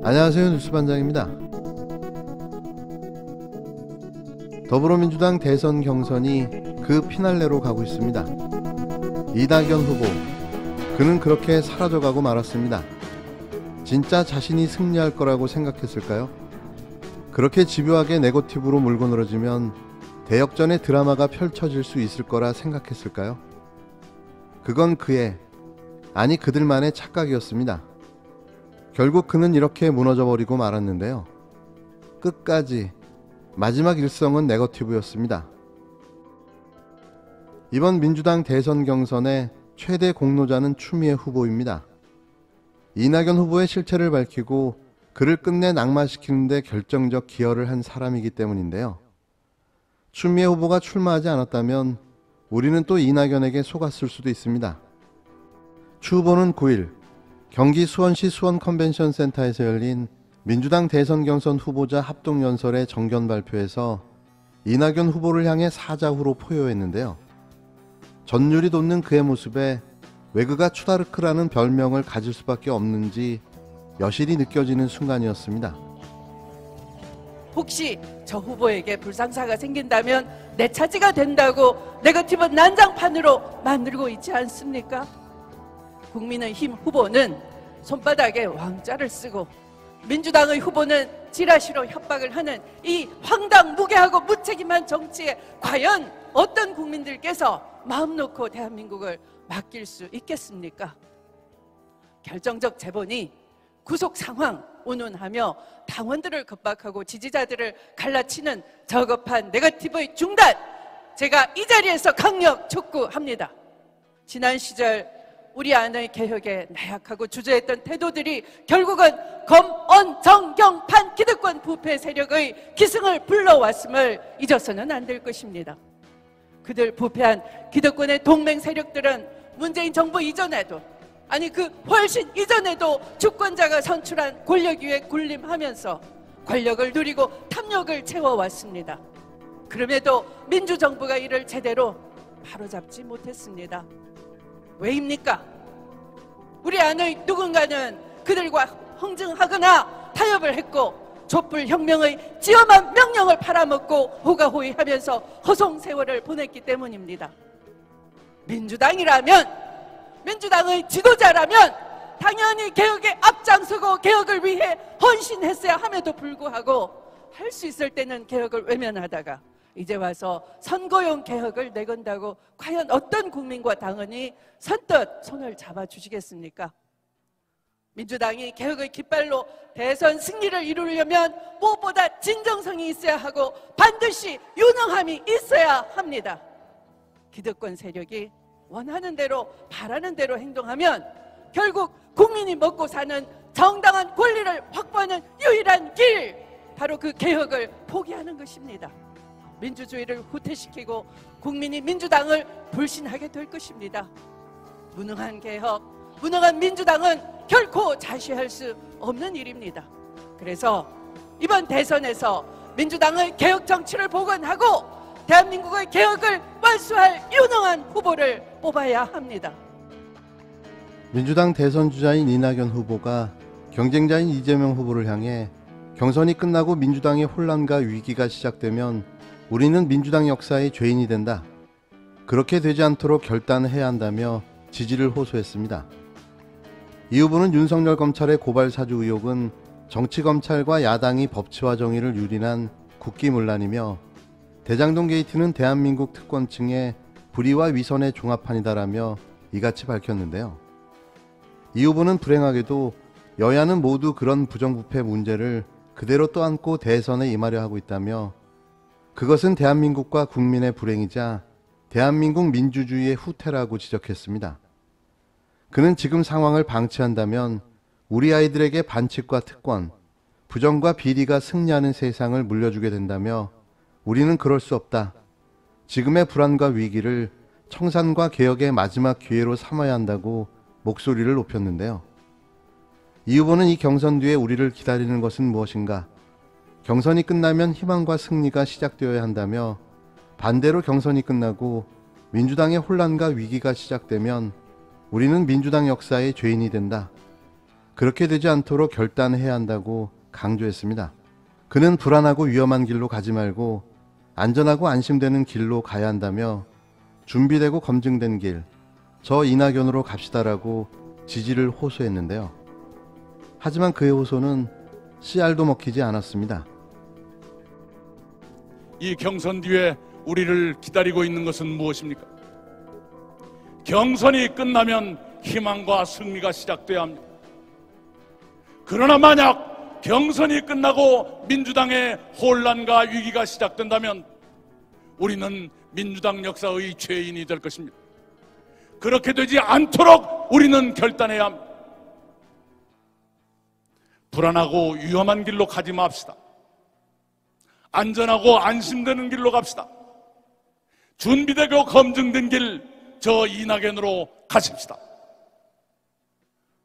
안녕하세요. 뉴스반장입니다. 더불어민주당 대선 경선이 그 피날레로 가고 있습니다. 이낙연 후보, 그는 그렇게 사라져가고 말았습니다. 진짜 자신이 승리할 거라고 생각했을까요? 그렇게 집요하게 네거티브로 물고 늘어지면 대역전의 드라마가 펼쳐질 수 있을 거라 생각했을까요? 그건 그의, 아니 그들만의 착각이었습니다. 결국 그는 이렇게 무너져버리고 말았는데요. 끝까지 마지막 일성은 네거티브였습니다. 이번 민주당 대선 경선의 최대 공로자는 추미애 후보입니다. 이낙연 후보의 실체를 밝히고 그를 끝내 낙마시키는 데 결정적 기여를 한 사람이기 때문인데요. 추미애 후보가 출마하지 않았다면 우리는 또 이낙연에게 속았을 수도 있습니다. 추 후보는 9일 경기 수원시 수원컨벤션센터에서 열린 민주당 대선 경선 후보자 합동연설의 정견 발표에서 이낙연 후보를 향해 사자후로 포효했는데요. 전율이 돋는 그의 모습에 왜 그가 추다르크라는 별명을 가질 수밖에 없는지 여실히 느껴지는 순간이었습니다. 혹시 저 후보에게 불상사가 생긴다면 내 차지가 된다고 네거티브 난장판으로 만들고 있지 않습니까? 국민의힘 후보는 손바닥에 왕자를 쓰고 민주당의 후보는 지라시로 협박을 하는 이 황당무계하고 무책임한 정치에 과연 어떤 국민들께서 마음 놓고 대한민국을 맡길 수 있겠습니까? 결정적 재본이 구속 상황 운운하며 당원들을 겁박하고 지지자들을 갈라치는 저급한 네거티브의 중단, 제가 이 자리에서 강력 촉구합니다. 지난 시절 우리 안의 개혁에 나약하고 주저했던 태도들이 결국은 검언 정경판 기득권 부패 세력의 기승을 불러왔음을 잊어서는 안 될 것입니다. 그들 부패한 기득권의 동맹 세력들은 문재인 정부 이전에도, 아니 그 훨씬 이전에도 주권자가 선출한 권력 위에 군림하면서 권력을 누리고 탐욕을 채워왔습니다. 그럼에도 민주정부가 이를 제대로 바로잡지 못했습니다. 왜입니까? 우리 안의 누군가는 그들과 흥증하거나 타협을 했고 촛불혁명의 지엄한 명령을 팔아먹고 호가호위하면서 허송세월을 보냈기 때문입니다. 민주당이라면, 민주당의 지도자라면 당연히 개혁에 앞장서고 개혁을 위해 헌신했어야 함에도 불구하고 할 수 있을 때는 개혁을 외면하다가 이제 와서 선거용 개혁을 내건다고 과연 어떤 국민과 당원이 선뜻 손을 잡아주시겠습니까? 민주당이 개혁의 깃발로 대선 승리를 이루려면 무엇보다 진정성이 있어야 하고 반드시 유능함이 있어야 합니다. 기득권 세력이 원하는 대로 바라는 대로 행동하면 결국 국민이 먹고 사는 정당한 권리를 확보하는 유일한 길, 바로 그 개혁을 포기하는 것입니다. 민주주의를 후퇴시키고 국민이 민주당을 불신하게 될 것입니다. 무능한 개혁, 무능한 민주당은 결코 자시할 수 없는 일입니다. 그래서 이번 대선에서 민주당의 개혁 정치를 복원하고 대한민국의 개혁을 완수할 유능한 후보를 뽑아야 합니다. 민주당 대선 주자인 이낙연 후보가 경쟁자인 이재명 후보를 향해 경선이 끝나고 민주당의 혼란과 위기가 시작되면 우리는 민주당 역사의 죄인이 된다, 그렇게 되지 않도록 결단해야 한다며 지지를 호소했습니다. 이 후보는 윤석열 검찰의 고발 사주 의혹은 정치검찰과 야당이 법치와 정의를 유린한 국기문란이며 대장동 게이트는 대한민국 특권층의 불의와 위선의 종합판이다라며 이같이 밝혔는데요. 이 후보는 불행하게도 여야는 모두 그런 부정부패 문제를 그대로 떠안고 대선에 임하려 하고 있다며 그것은 대한민국과 국민의 불행이자 대한민국 민주주의의 후퇴라고 지적했습니다. 그는 지금 상황을 방치한다면 우리 아이들에게 반칙과 특권, 부정과 비리가 승리하는 세상을 물려주게 된다며 우리는 그럴 수 없다, 지금의 불안과 위기를 청산과 개혁의 마지막 기회로 삼아야 한다고 목소리를 높였는데요. 이 후보는 이 경선 뒤에 우리를 기다리는 것은 무엇인가, 경선이 끝나면 희망과 승리가 시작되어야 한다며 반대로 경선이 끝나고 민주당의 혼란과 위기가 시작되면 우리는 민주당 역사의 죄인이 된다. 그렇게 되지 않도록 결단해야 한다고 강조했습니다. 그는 불안하고 위험한 길로 가지 말고 안전하고 안심되는 길로 가야 한다며 준비되고 검증된 길, 저 이낙연으로 갑시다라고 지지를 호소했는데요. 하지만 그의 호소는 씨알도 먹히지 않았습니다. 이 경선 뒤에 우리를 기다리고 있는 것은 무엇입니까? 경선이 끝나면 희망과 승리가 시작돼야 합니다. 그러나 만약 경선이 끝나고 민주당의 혼란과 위기가 시작된다면 우리는 민주당 역사의 죄인이 될 것입니다. 그렇게 되지 않도록 우리는 결단해야 합니다. 불안하고 위험한 길로 가지 맙시다. 안전하고 안심되는 길로 갑시다. 준비되고 검증된 길, 저 이낙연으로 가십시다.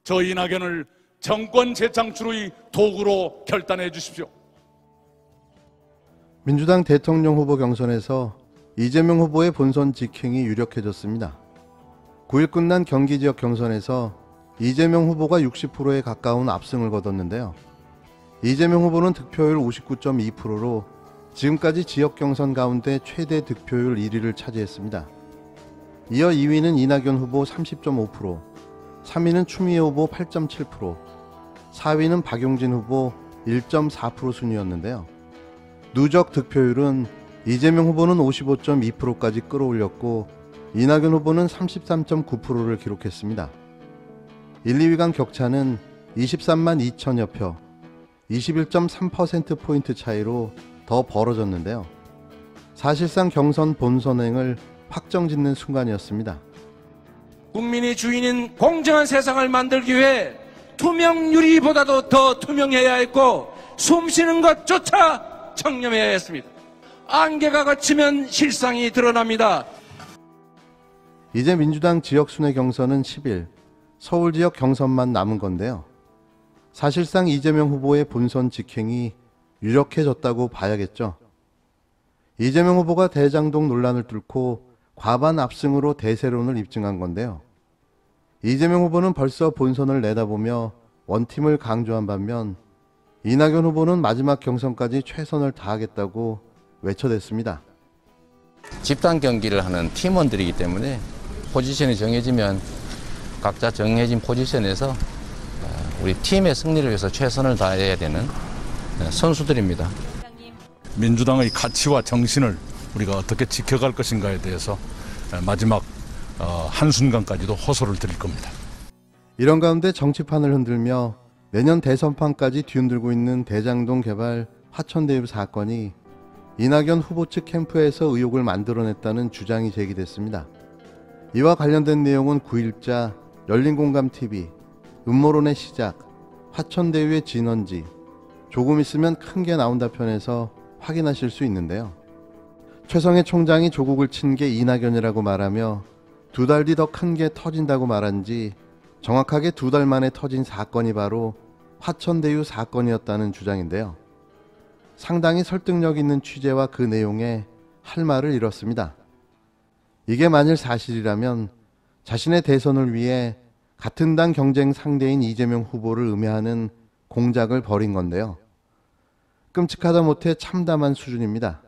저 이낙연을 정권 재창출의 도구로 결단해 주십시오. 민주당 대통령 후보 경선에서 이재명 후보의 본선 직행이 유력해졌습니다. 9일 끝난 경기 지역 경선에서 이재명 후보가 60%에 가까운 압승을 거뒀는데요. 이재명 후보는 득표율 59.2%로 지금까지 지역 경선 가운데 최대 득표율 1위를 차지했습니다. 이어 2위는 이낙연 후보 30.5%, 3위는 추미애 후보 8.7%, 4위는 박용진 후보 1.4% 순이었는데요. 누적 득표율은 이재명 후보는 55.2%까지 끌어올렸고 이낙연 후보는 33.9%를 기록했습니다. 1, 2위 간 격차는 23만 2천여 표, 21.3%포인트 차이로 더 벌어졌는데요. 사실상 경선 본선행을 확정짓는 순간이었습니다. 국민이 주인인 공정한 세상을 만들기 위해 투명유리보다도 더 투명해야 했고 숨쉬는 것조차 청렴해야 했습니다. 안개가 걷히면 실상이 드러납니다. 이제 민주당 지역 순회 경선은 10일, 서울 지역 경선만 남은 건데요. 사실상 이재명 후보의 본선 직행이 유력해졌다고 봐야겠죠. 이재명 후보가 대장동 논란을 뚫고 과반 압승으로 대세론을 입증한 건데요. 이재명 후보는 벌써 본선을 내다보며 원팀을 강조한 반면 이낙연 후보는 마지막 경선까지 최선을 다하겠다고 외쳐댔습니다. 집단 경기를 하는 팀원들이기 때문에 포지션이 정해지면 각자 정해진 포지션에서 우리 팀의 승리를 위해서 최선을 다해야 되는 선수들입니다. 민주당의 가치와 정신을 우리가 어떻게 지켜갈 것인가에 대해서 마지막 한순간까지도 호소를 드릴 겁니다. 이런 가운데 정치판을 흔들며 내년 대선판까지 뒤흔들고 있는 대장동 개발 화천대유 사건이 이낙연 후보 측 캠프에서 의혹을 만들어냈다는 주장이 제기됐습니다. 이와 관련된 내용은 9일자 열린공감TV, 음모론의 시작, 화천대유의 진원지, 조금 있으면 큰 게 나온다 편에서 확인하실 수 있는데요. 최성해 총장이 조국을 친 게 이낙연이라고 말하며 2달 뒤 더 큰 게 터진다고 말한 지 정확하게 2달 만에 터진 사건이 바로 화천대유 사건이었다는 주장인데요. 상당히 설득력 있는 취재와 그 내용에 할 말을 잃었습니다. 이게 만일 사실이라면 자신의 대선을 위해 같은 당 경쟁 상대인 이재명 후보를 음해하는 공작을 벌인 건데요. 끔찍하다 못해 참담한 수준입니다.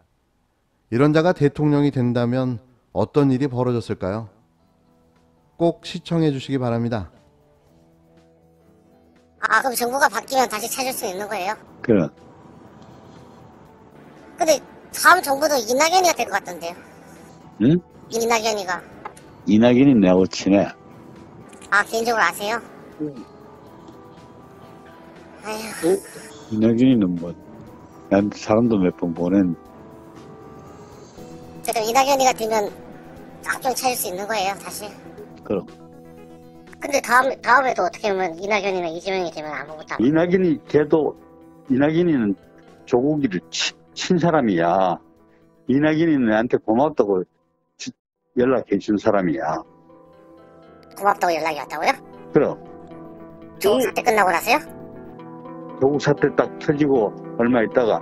이런 자가 대통령이 된다면 어떤 일이 벌어졌을까요? 꼭 시청해 주시기 바랍니다. 그럼 정부가 바뀌면 다시 찾을 수 있는 거예요? 그래. 근데 다음 정부도 이낙연이가 될 것 같던데요? 응? 이낙연이가. 이낙연이 내하고 친해. 개인적으로 아세요? 아휴. 이낙연이는 난 사람도 몇 번 보낸. 그럼 이낙연이가 되면 합종 찾을 수 있는 거예요, 다시? 그럼. 근데 다음에도 어떻게 보면 이낙연이나 이재명이 되면 아무것도 안. 이낙연이 돼도, 이낙연이는 조국이를 친 사람이야. 이낙연이는 나한테 고맙다고 연락해 준 사람이야. 고맙다고 연락이 왔다고요? 그럼. 조국 사태 끝나고 나서요? 조국 사태 딱 터지고 얼마 있다가